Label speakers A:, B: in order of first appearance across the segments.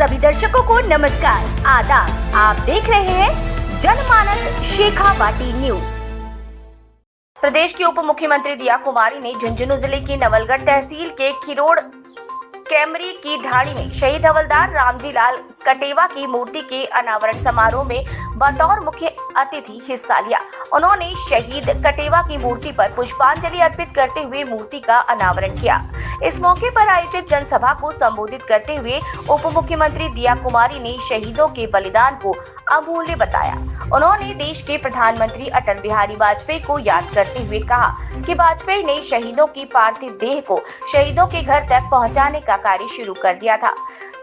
A: सभी दर्शकों को नमस्कार, आदाब। आप देख रहे हैं जनमानस शेखावाटी न्यूज।
B: प्रदेश की उप मुख्यमंत्री दिया कुमारी ने झुंझुनू जिले की नवलगढ़ तहसील के खिरोड़ कैमरी की ढाणी में शहीद हवलदार रामजी लाल कटेवा की मूर्ति के अनावरण समारोह में बतौर मुख्य अतिथि हिस्सा लिया। उन्होंने शहीद कटेवा की मूर्ति पर पुष्पांजलि अर्पित करते हुए मूर्ति का अनावरण किया। इस मौके पर आयोजित जनसभा को संबोधित करते हुए उप मुख्यमंत्री दिया कुमारी ने शहीदों के बलिदान को अमूल्य बताया। उन्होंने देश के प्रधानमंत्री अटल बिहारी वाजपेयी को याद करते हुए कहा कि वाजपेयी ने शहीदों की पार्थिव देह को शहीदों के घर तक पहुंचाने का कार्य शुरू कर दिया था।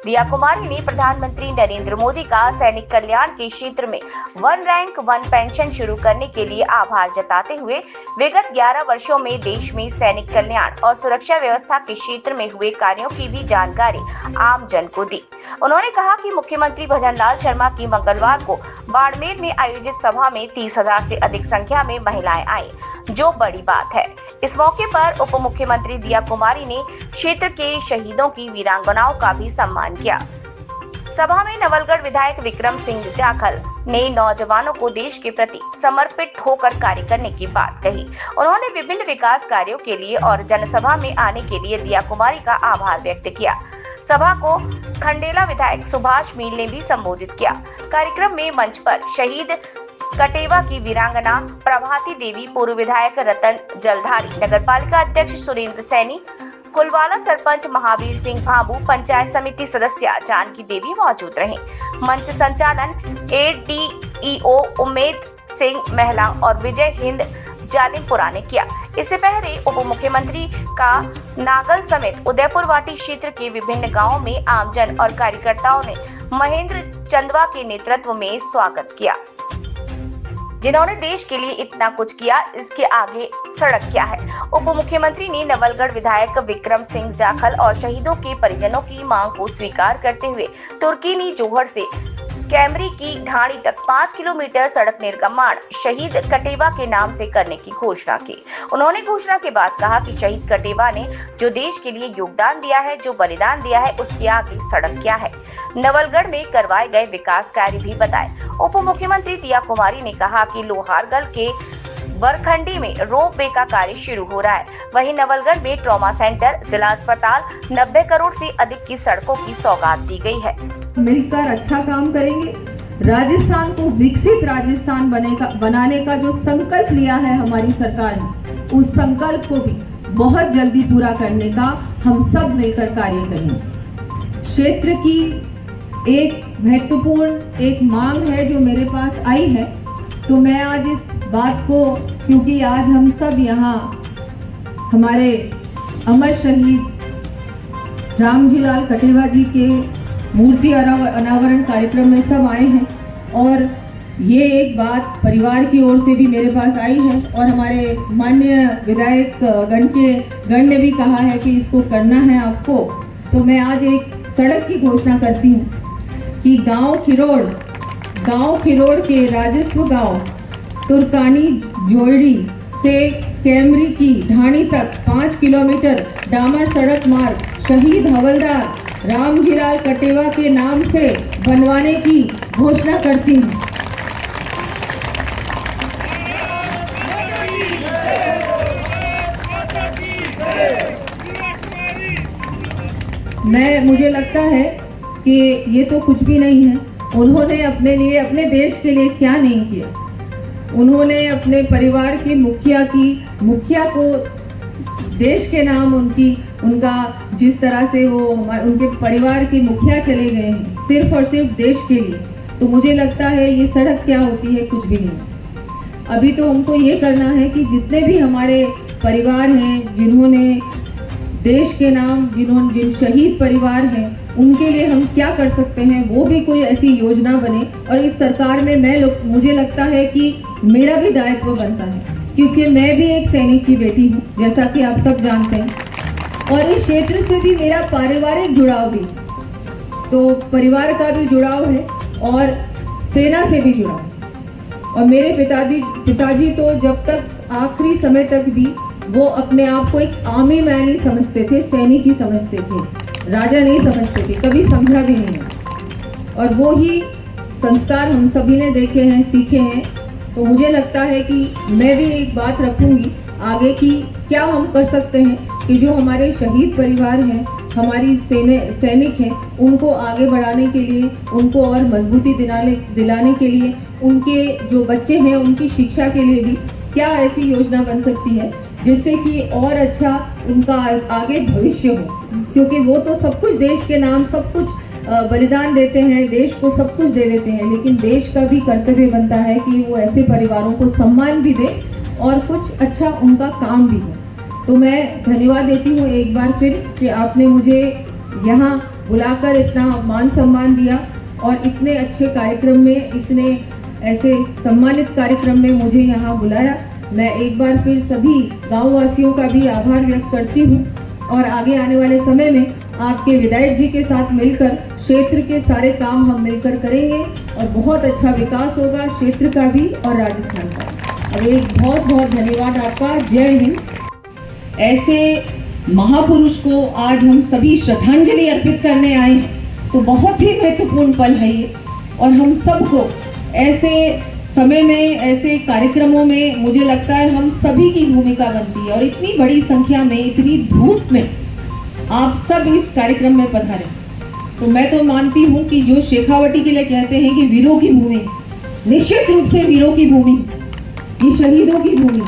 B: दिया कुमारी ने प्रधानमंत्री नरेंद्र मोदी का सैनिक कल्याण के क्षेत्र में 1 रैंक 1 पेंशन शुरू करने के लिए आभार जताते हुए विगत 11 वर्षों में देश में सैनिक कल्याण और सुरक्षा व्यवस्था के क्षेत्र में हुए कार्यों की भी जानकारी आम जन को दी। उन्होंने कहा कि मुख्यमंत्री भजनलाल शर्मा की मंगलवार को बाड़मेर में आयोजित सभा में 30,000 से अधिक संख्या में महिलाएं आई, जो बड़ी बात है। इस मौके पर उप मुख्यमंत्री दिया कुमारी ने क्षेत्र के शहीदों की वीरांगनाओं का भी सम्मान किया। सभा में नवलगढ़ विधायक विक्रम सिंह जाखल ने नौजवानों को देश के प्रति समर्पित होकर कार्य करने की बात कही। उन्होंने विभिन्न विकास कार्यों के लिए और जनसभा में आने के लिए दिया कुमारी का आभार व्यक्त किया। सभा को खंडेला विधायक सुभाष मील ने भी संबोधित किया। कार्यक्रम में मंच पर शहीद कटेवा की वीरांगना प्रभाती देवी, पूर्व विधायक रतन जलधारी, नगरपालिका अध्यक्ष सुरेंद्र सैनी, कुलवाला सरपंच महावीर सिंह भाबू, पंचायत समिति सदस्य जानकी देवी मौजूद रहे। मंच संचालन ADEO उम्मेद सिंह महिला और विजय हिंद जालिमपुरा ने किया। इससे पहले उप मुख्यमंत्री का नागल समेत उदयपुर वाटी क्षेत्र के विभिन्न गांवों में आमजन और कार्यकर्ताओं ने महेंद्र चंदवा के नेतृत्व में स्वागत किया, जिन्होंने देश के लिए इतना कुछ किया, इसके आगे सड़क क्या है। उप मुख्यमंत्री ने नवलगढ़ विधायक विक्रम सिंह जाखल और शहीदों के परिजनों की मांग को स्वीकार करते हुए तुर्कीनी जोहर से कैमरी की ढाणी तक 5 किलोमीटर सड़क निर्माण शहीद कटेवा के नाम से करने की घोषणा की। उन्होंने घोषणा के बाद कहा कि शहीद कटेवा ने जो देश के लिए योगदान दिया है, जो बलिदान दिया है, उसके आगे सड़क क्या है। नवलगढ़ में करवाए गए विकास कार्य भी बताए। उप मुख्यमंत्री दिया कुमारी ने कहा कि लोहारगढ़ के बरखंडी में रोप वे का कार्य शुरू हो रहा है। वहीं नवलगढ़ में ट्रॉमा सेंटर, जिला अस्पताल, 90 करोड़ से अधिक की सड़कों की सौगात दी गई है।
C: मिलकर अच्छा काम करेंगे। राजस्थान को विकसित राजस्थान बनाने का जो संकल्प लिया है हमारी सरकार ने, उस संकल्प को भी बहुत जल्दी पूरा करने का हम सब मिलकर कार्य करेंगे। क्षेत्र की एक महत्वपूर्ण एक मांग है जो मेरे पास आई है, तो मैं आज इस बात को, क्योंकि आज हम सब यहाँ हमारे अमर शहीद रामजी लाल कटेवा जी के मूर्ति अनावरण कार्यक्रम में सब आए हैं, और ये एक बात परिवार की ओर से भी मेरे पास आई है और हमारे माननीय विधायक गण ने भी कहा है कि इसको करना है आपको। तो मैं आज एक सड़क की घोषणा करती हूँ कि गांव खिरोड़ के राजस्व गांव तुर्कानी जोड़ी से कैमरी की ढाणी तक 5 किलोमीटर डामर सड़क मार्ग शहीद हवलदार रामजी लाल कटेवा के नाम से बनवाने की घोषणा करती हूँ। मुझे लगता है कि ये तो कुछ भी नहीं है। उन्होंने अपने लिए, अपने देश के लिए क्या नहीं किया। उन्होंने अपने परिवार की मुखिया को देश के नाम उनका जिस तरह से वो उनके परिवार के मुखिया चले गए हैं सिर्फ और सिर्फ देश के लिए, तो मुझे लगता है ये सड़क क्या होती है, कुछ भी नहीं। अभी तो हमको ये करना है कि जितने भी हमारे परिवार हैं जिन्होंने देश के नाम, जिन शहीद परिवार हैं, उनके लिए हम क्या कर सकते हैं, वो भी कोई ऐसी योजना बने। और इस सरकार में मुझे लगता है कि मेरा भी दायित्व बनता है, क्योंकि मैं भी एक सैनिक की बेटी हूँ, जैसा कि आप सब जानते हैं, और इस क्षेत्र से भी मेरा पारिवारिक जुड़ाव भी, तो परिवार का भी जुड़ाव है और सेना से भी जुड़ाव है। और मेरे पिताजी तो जब तक आखिरी समय तक भी वो अपने आप को एक आर्मी मैन ही समझते थे, सैनिक ही समझते थे, राजा नहीं समझते थे, कभी समझा भी नहीं। और वो ही संस्कार हम सभी ने देखे हैं, सीखे हैं। तो मुझे लगता है कि मैं भी एक बात रखूंगी आगे की, क्या हम कर सकते हैं कि जो हमारे शहीद परिवार हैं, हमारी सैनिक हैं, उनको आगे बढ़ाने के लिए, उनको और मजबूती दिलाने के लिए, उनके जो बच्चे हैं उनकी शिक्षा के लिए भी क्या ऐसी योजना बन सकती है जिससे कि और अच्छा उनका आगे भविष्य हो। क्योंकि वो तो सब कुछ देश के नाम सब कुछ बलिदान देते हैं, देश को सब कुछ दे देते हैं, लेकिन देश का भी कर्तव्य बनता है कि वो ऐसे परिवारों को सम्मान भी दे और कुछ अच्छा उनका काम भी हो। तो मैं धन्यवाद देती हूँ एक बार फिर कि आपने मुझे यहाँ बुलाकर इतना मान सम्मान दिया और इतने अच्छे कार्यक्रम में, इतने ऐसे सम्मानित कार्यक्रम में मुझे यहाँ बुलाया। मैं एक बार फिर सभी गाँव वासियों का भी आभार व्यक्त करती हूँ और आगे आने वाले समय में आपके विधायक जी के साथ मिलकर क्षेत्र के सारे काम हम मिलकर करेंगे और बहुत अच्छा विकास होगा क्षेत्र का भी और राजस्थान का। और एक बहुत बहुत धन्यवाद आपका। जय हिंद। ऐसे महापुरुष को आज हम सभी श्रद्धांजलि अर्पित करने आए हैं, तो बहुत ही महत्वपूर्ण पल है ये। और हम सबको ऐसे समय में, ऐसे कार्यक्रमों में मुझे लगता है हम सभी की भूमिका बनती है। और इतनी बड़ी संख्या में, इतनी धूप में आप सब इस कार्यक्रम में पधारे, तो मैं तो मानती हूँ कि जो शेखावटी के लिए कहते हैं कि वीरों की भूमि, निश्चित रूप से वीरों की भूमि, ये शहीदों की भूमि।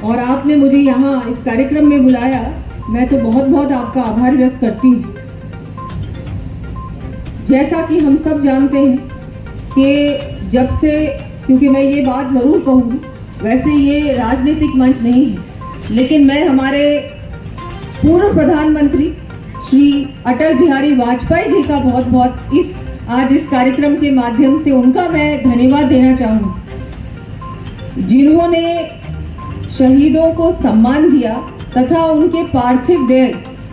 C: और आपने मुझे यहाँ इस कार्यक्रम में बुलाया, मैं तो बहुत बहुत आपका आभार व्यक्त करती हूँ। जैसा कि हम सब जानते हैं कि जब से, क्योंकि मैं ये बात जरूर कहूँगी, वैसे ये राजनीतिक मंच नहीं है, लेकिन मैं हमारे पूर्व प्रधानमंत्री श्री अटल बिहारी वाजपेयी जी का बहुत बहुत आज इस कार्यक्रम के माध्यम से उनका मैं धन्यवाद देना चाहूँगी, जिन्होंने शहीदों को सम्मान दिया तथा उनके पार्थिव देह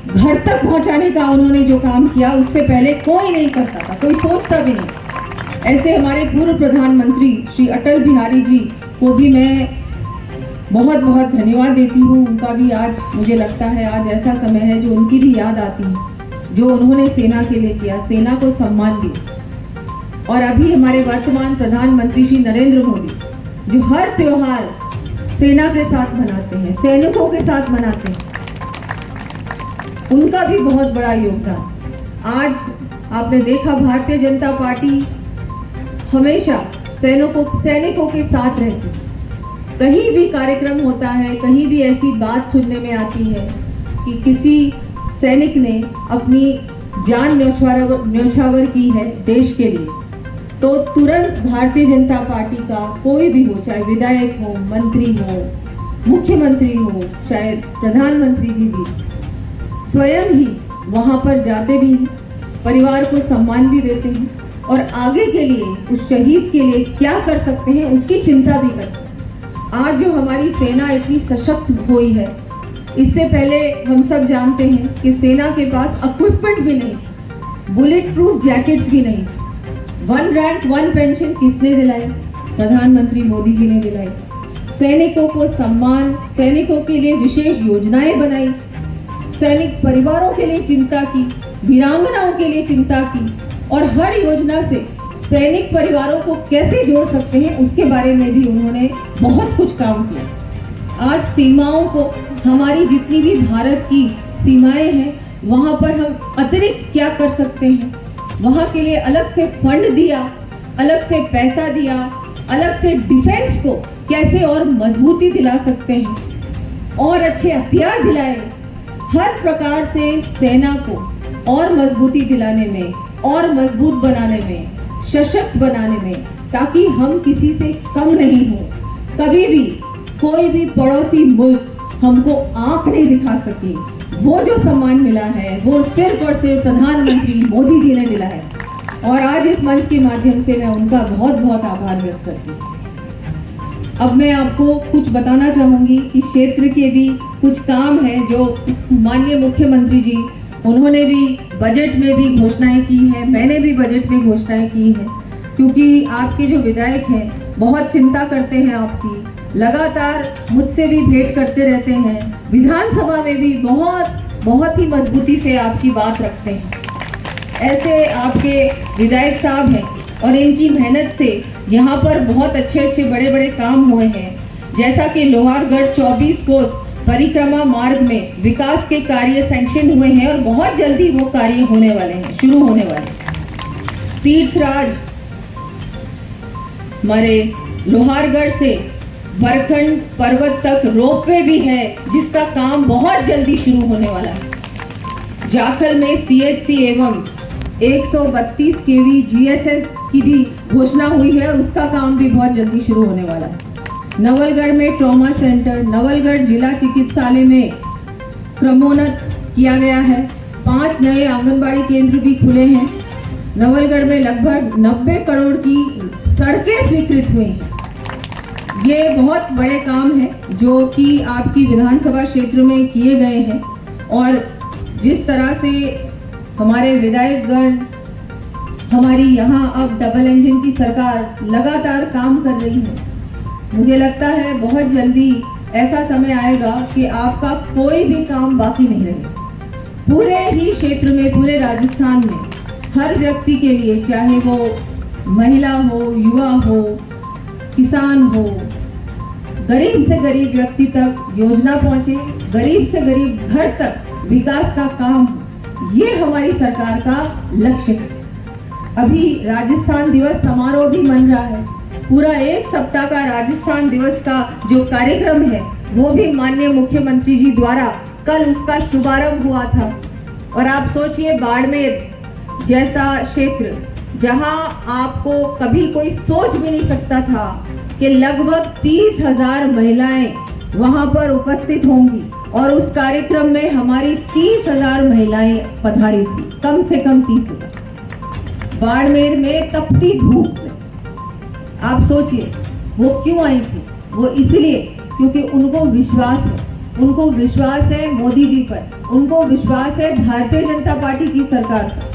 C: घर तक पहुंचाने का उन्होंने जो काम किया, उससे पहले कोई नहीं करता था, कोई सोचता भी नहीं। ऐसे हमारे पूर्व प्रधानमंत्री श्री अटल बिहारी जी को भी मैं बहुत बहुत धन्यवाद देती हूँ। उनका भी आज मुझे लगता है आज ऐसा समय है जो उनकी भी याद आती है, जो उन्होंने सेना के लिए किया, सेना को सम्मान दिया। और अभी हमारे वर्तमान प्रधानमंत्री श्री नरेंद्र मोदी जो हर त्योहार सेना के साथ मनाते हैं, सैनिकों के साथ मनाते हैं, उनका भी बहुत बड़ा योगदान। आज आपने देखा भारतीय जनता पार्टी हमेशा सैनिकों के साथ रहती है। कहीं भी कार्यक्रम होता है, कहीं भी ऐसी बात सुनने में आती है कि किसी सैनिक ने अपनी जान न्यौछावर की है देश के लिए, तो तुरंत भारतीय जनता पार्टी का कोई भी हो, चाहे विधायक हो, मंत्री हो, मुख्यमंत्री हो, चाहे प्रधानमंत्री जी भी, स्वयं ही वहां पर जाते भी हैं, परिवार को सम्मान भी देते हैं और आगे के लिए उस शहीद के लिए क्या कर सकते हैं उसकी चिंता भी करते हैं। आज जो हमारी सेना इतनी सशक्त हुई है, इससे पहले हम सब जानते हैं कि सेना के पास इक्विपमेंट भी नहीं, बुलेट प्रूफ जैकेट्स भी नहीं। 1 रैंक 1 पेंशन किसने दिलाई? प्रधानमंत्री मोदी जी ने दिलाई। सैनिकों को सम्मान, सैनिकों के लिए विशेष योजनाएं बनाई, सैनिक परिवारों के लिए चिंता की, वीरांगनाओं के लिए चिंता की और हर योजना से सैनिक परिवारों को कैसे जोड़ सकते हैं उसके बारे में भी उन्होंने बहुत कुछ काम किया। आज सीमाओं को, हमारी जितनी भी भारत की सीमाएं हैं, वहां पर हम अतिरिक्त क्या कर सकते हैं, वहां के लिए अलग से फंड दिया, अलग से पैसा दिया, अलग से डिफेंस को कैसे और मजबूती दिला सकते हैं और अच्छे हथियार दिलाए। हर प्रकार से सेना को और मजबूती दिलाने में और मजबूत बनाने में, सशक्त बनाने में, ताकि हम किसी से कम नहीं हो। कभी भी कोई भी पड़ोसी मुल्क हमको आंख नहीं दिखा सके। वो जो सम्मान मिला है वो सिर्फ और सिर्फ प्रधानमंत्री मोदी जी ने दिला है और आज इस मंच के माध्यम से मैं उनका बहुत बहुत आभार व्यक्त करती हूँ। अब मैं आपको कुछ बताना चाहूँगी कि क्षेत्र के भी कुछ काम हैं जो माननीय मुख्यमंत्री जी, उन्होंने भी बजट में भी घोषणाएं की है, मैंने भी बजट में घोषणाएं की है, क्योंकि आपके जो विधायक हैं बहुत चिंता करते हैं आपकी, लगातार मुझसे भी भेंट करते रहते हैं, विधानसभा में भी बहुत ही मजबूती से आपकी बात रखते हैं। ऐसे आपके विधायक साहब हैं और इनकी मेहनत से यहाँ पर बहुत अच्छे बड़े बड़े काम हुए हैं। जैसा कि लोहारगढ़ 24 कोस परिक्रमा मार्ग में विकास के कार्य सैंक्शन हुए हैं और बहुत जल्दी वो कार्य होने वाले हैं, शुरू होने वाले हैं। तीर्थराज हमारे लोहारगढ़ से बरखंड पर्वत तक रोपवे भी है, जिसका काम बहुत जल्दी शुरू होने वाला है। जाखल में CHC एवं 132 kV GSS की भी घोषणा हुई है और उसका काम भी बहुत जल्दी शुरू होने वाला है। नवलगढ़ में ट्रॉमा सेंटर, नवलगढ़ जिला चिकित्सालय में क्रमोन्नत किया गया है। 5 नए आंगनबाड़ी केंद्र भी खुले हैं। नवलगढ़ में लगभग 90 करोड़ की सड़कें स्वीकृत हुई हैं। ये बहुत बड़े काम हैं जो कि आपकी विधानसभा क्षेत्र में किए गए हैं और जिस तरह से हमारे विधायकगण हमारी यहाँ अब डबल इंजन की सरकार लगातार काम कर रही है, मुझे लगता है बहुत जल्दी ऐसा समय आएगा कि आपका कोई भी काम बाकी नहीं रहेगा। पूरे ही क्षेत्र में, पूरे राजस्थान में हर व्यक्ति के लिए, चाहे वो महिला हो, युवा हो, किसान हो, गरीब से गरीब व्यक्ति तक योजना पहुंचे, गरीब से गरीब घर तक विकास का काम, ये हमारी सरकार का लक्ष्य है। अभी राजस्थान दिवस समारोह भी मन रहा है। पूरा 1 सप्ताह का राजस्थान दिवस का जो कार्यक्रम है वो भी माननीय मुख्यमंत्री जी द्वारा कल उसका शुभारंभ हुआ था। और आप सोचिए, बाड़मेर जैसा क्षेत्र जहां आपको कभी कोई सोच भी नहीं सकता था कि लगभग 30,000 महिलाएं वहां पर उपस्थित होंगी और उस कार्यक्रम में हमारी 30,000 महिलाएं पधारी थी, कम से कम 30,000। बाड़मेर में तपती धूप में आप सोचिए वो क्यों आई थी। वो इसलिए क्योंकि उनको विश्वास है मोदी जी पर, उनको विश्वास है भारतीय जनता पार्टी की सरकार पर।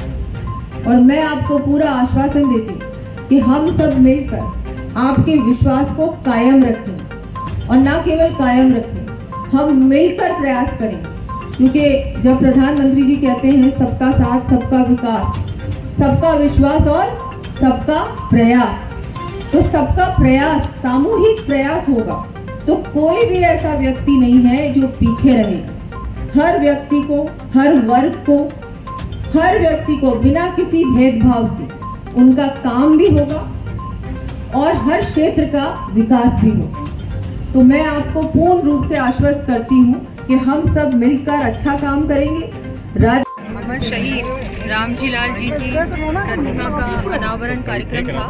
C: और मैं आपको पूरा आश्वासन देती हूँ कि हम सब मिलकर आपके विश्वास को कायम रखें और न केवल कायम रखें, हम मिलकर प्रयास करें। क्योंकि जब प्रधानमंत्री जी कहते हैं सबका साथ, सबका विकास, सबका विश्वास और सबका प्रयास, तो सबका प्रयास, सामूहिक प्रयास होगा तो कोई भी ऐसा व्यक्ति नहीं है जो पीछे रहेगा। हर व्यक्ति को, हर वर्ग को, हर व्यक्ति को बिना किसी भेदभाव के उनका काम भी होगा और हर क्षेत्र का विकास भी होगा। तो मैं आपको पूर्ण रूप से आश्वस्त करती हूँ कि हम सब मिलकर अच्छा काम करेंगे।
D: अमर शहीद रामजी लाल जी की प्रतिमा का अनावरण कार्यक्रम था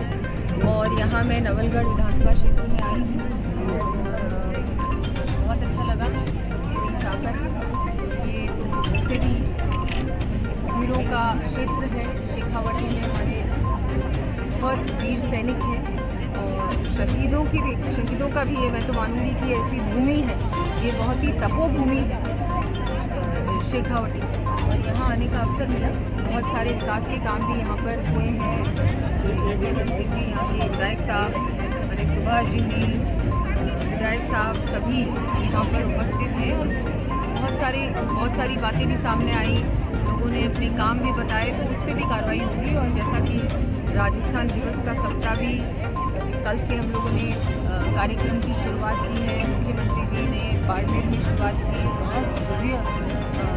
D: और यहाँ मैं नवलगढ़ विधानसभा क्षेत्र में आई हूँ। बहुत अच्छा लगा ये बीच आकर। ये वैसे भी वीरों का क्षेत्र है। शेखावटी में हमारे बहुत वीर सैनिक हैं और शहीदों का भी ये, मैं तो मानूंगी कि ऐसी भूमि है, ये बहुत ही तपोभूमि है शेखावटी। और यहाँ आने का अवसर मिला। बहुत सारे विकास के काम भी यहाँ पर हुए हैं। यहाँ के विधायक साहब, हमारे सुभाष जी भी, विधायक साहब सभी यहाँ पर उपस्थित हैं और बहुत सारी बातें भी सामने आई। लोगों ने अपने काम भी बताए, तो उस पर भी कार्रवाई होगी। और जैसा कि राजस्थान दिवस का सप्ताह भी कल से हम लोगों ने कार्यक्रम की शुरुआत की है। मुख्यमंत्री जी ने बाड़मेर में शुरुआत की। बहुत भव्य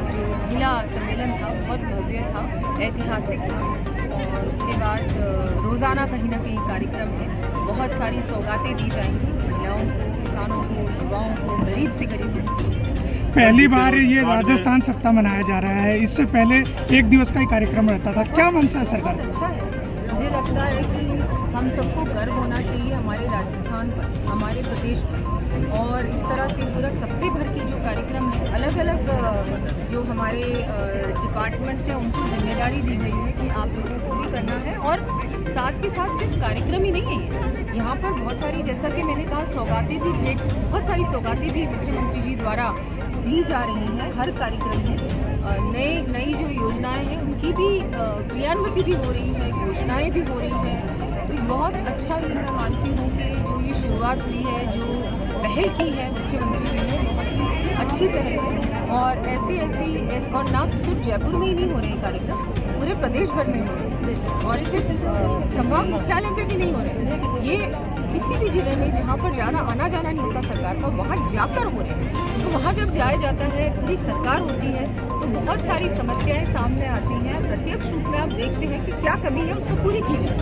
D: जो महिला सम्मेलन था, बहुत भव्य था, ऐतिहासिक था। और उसके बाद रोज़ाना कहीं ना कहीं कार्यक्रम है। बहुत सारी सौगातें दी जाएंगी महिलाओं को, किसानों को, युवाओं को, गरीब से गरीब।
E: पहली बार ये राजस्थान सप्ताह मनाया जा रहा है। इससे पहले 1 दिवस का ही कार्यक्रम रहता था। क्या मंशा है सरकार?
D: बहुत अच्छा है। मुझे लगता है कि हम सबको गर्व होना चाहिए हमारे राजस्थान पर, हमारे प्रदेश पर। और इस तरह से पूरा सप्ताह भर के जो कार्यक्रम है, अलग अलग जो हमारे डिपार्टमेंट्स हैं उनको जिम्मेदारी दी गई है कि आप लोगों को भी करना है। और साथ के साथ सिर्फ कार्यक्रम ही नहीं है, यहाँ पर बहुत सारी, जैसा कि मैंने कहा, सौगातें भी भेंट, बहुत सारी सौगातें भी मुख्यमंत्री जी द्वारा दी जा रही हैं हर कार्यक्रम में। नई जो योजनाएं हैं उनकी भी क्रियान्विति भी हो रही है, घोषणाएं भी हो रही हैं। तो बहुत अच्छा ये मैं मानती हूँ कि जो ये शुरुआत हुई है, जो पहल की है मुख्यमंत्री जी ने, बहुत ही अच्छी पहल है और ऐसी और ना सिर्फ जयपुर में ही नहीं हो रहे कार्यक्रम, पूरे प्रदेश भर में हो रहे हैं और सिर्फ संभाग मुख्यालय पे भी नहीं हो रहे, ये किसी भी जिले में जहाँ पर ज़्यादा आना जाना नहीं होता सरकार का, वहाँ जाकर हो रहे हैं। तो वहाँ जब जाया जाता है, पूरी सरकार होती है, तो बहुत सारी समस्याएं सामने आती हैं, प्रत्यक्ष रूप में आप देखते हैं कि क्या कमी है उसको पूरी की जाए।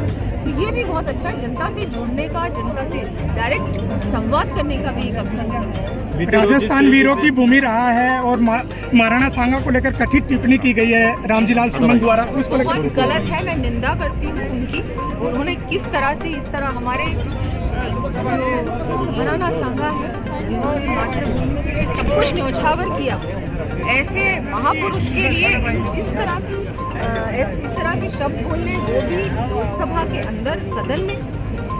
D: तो ये भी बहुत अच्छा है, जनता से जुड़ने का, जनता से डायरेक्ट संवाद करने का भी एक अवसर है।
E: राजस्थान वीरों की भूमि रहा है और महाराणा सांगा को लेकर कथित टिप्पणी की गई है रामजीलाल सुमन द्वारा, उसको
D: बहुत
E: लेकर
D: गलत है, मैं निंदा करती हूँ उनकी। उन्होंने किस तरह से इस तरह हमारे जो महाराणा सांगा है, जिन्होंने मातृभूमि के लिए सब कुछ न्यौछावर किया, ऐसे महापुरुष के लिए इस तरह के शब्द बोलने, वो भी लोकसभा के अंदर सदन में,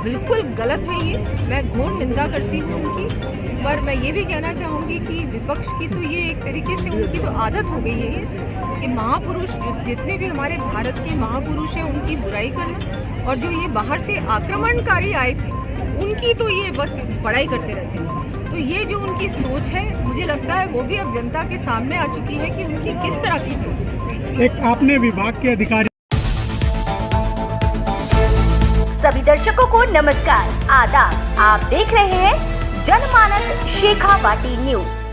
D: बिल्कुल गलत है ये। मैं घोर निंदा करती हूँ उनकी। पर मैं ये भी कहना चाहूँगी कि विपक्ष की तो ये एक तरीके से उनकी तो आदत हो गई है ये कि महापुरुष जितने भी हमारे भारत के महापुरुष हैं उनकी बुराई करना, और जो ये बाहर से आक्रमणकारी आए थे उनकी तो ये बस बड़ाई करते रहते हैं। तो ये जो उनकी सोच है, मुझे लगता है वो भी अब जनता के सामने आ चुकी है कि उनकी किस तरह की सोच है।
E: एक आपने विभाग के अधिकारी
A: सभी दर्शकों को नमस्कार, आदाब। आप देख रहे हैं जनमानस शेखावाटी न्यूज।